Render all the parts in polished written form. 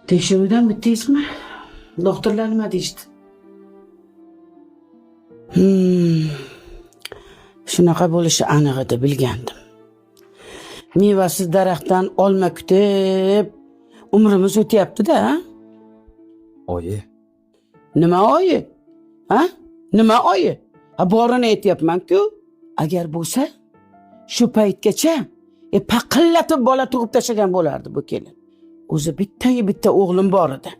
Tekshiruvdan bitdingizmi? Doktorlar nima deyishdi? Shunaqa bo'lishi aniq edi, bilgandim. Mevasiz daraxtdan olma kutib, umrimiz o'tyapti-da. Oyi, Nima oyi? Ha? Nima oyi? Borini aytyapman-ku. Agar bo'lsa, shu paytgacha paqillatib bola tug'ib tashlagan bo'lardi bu kelin. O'zi bitta o'g'lim bor edi.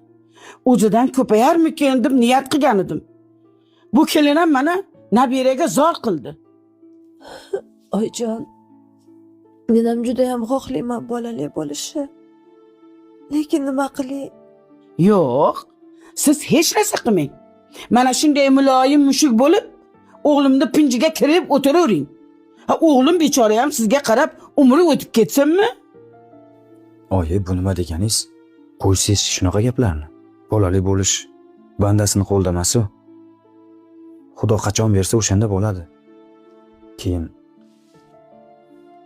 O'zidan ko'payarmikin deb niyat qilgan edim. Bu kelin ham mana nabiraga zor qildi. Oyijon, men ham juda ham xohlayman bolali bo'lishni. Lekin nima qilay? Yo'q, siz hech narsa qilmang. Mana shunday muloyim mushuk bo'lib, o'g'limni pinjiga kirib o'tiravering. O'g'lim bechora ham sizga qarab umri o'tib ketsinmi? oyi, bu nima deganingiz? Qo'ysiz shunaqa gaplarni. Bolali bo'lish bandasini qo'lida emas-ku. Xudo qachon bersa o'shanda bo'ladi. Keyin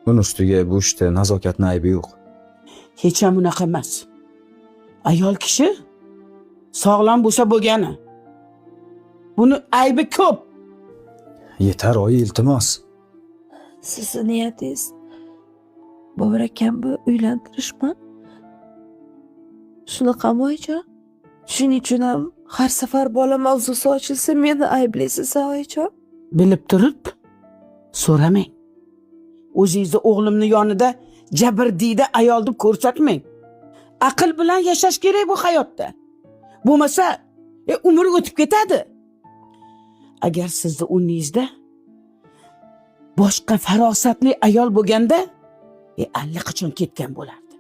buni ustiga bu ishda nazokatning aybi yo'q. Hech ham unaqa emas. Ayol kishi sog'lom bo'lsa bo'lgani. Buni aybi ko'p. Yetar oyi, iltimos. Sizni niyatingiz Bobur akamni uylantirishmi? Shunaqami oyijon? Shuning uchun ham har safar bola mavzusi ochilsa meni ayblaysiz oyijon? Bilib turib so'ramang. O'zingizni o'g'limni yonida jabrdiyda ayol deb ko'rsatmang. Aql bilan yashash kerak bu hayotda. Bo'lmasa umr o'tib ketadi. Agar sizni o'rningizda boshqa farosatli ayol bo'lganda, allaqachon ketgan bo'lardi.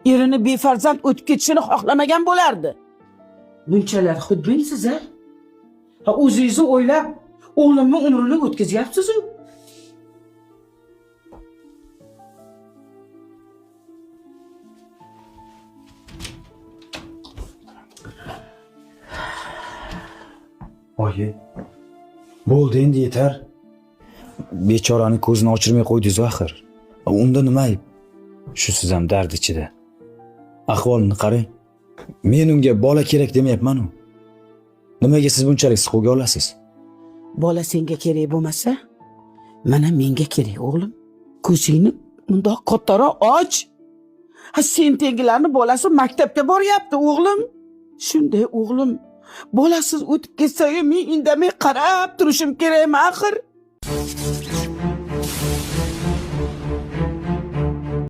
Erini befarzand o'tib ketishini xohlamagan bo'lardi. Bunchalar xudbinsiz, ha? O'zingizni o'ylab, o'g'limni umrini o'tkazyapsiz-ku. Oyi, bo'ldi endi, yetar. Bechoraning ko'zini ochirmay qo'ydingiz axir. Unda nima ayb? Shusiz ham dard ichida. Ahvolini qarang. Men unga bola kerak demayapman-ku. Nimaga siz bunchalik siquvga olasiz? Bola senga kerak bo'lmasa, mana menga kerak o'g'lim. Ko'zingni bundoq kattaroq och. Sen tengilarning bolasi maktabga boryapti o'g'lim. Shunday o'g'lim, bolasiz o'tib ketsa, men indamay qarab turishim kerakmi axir?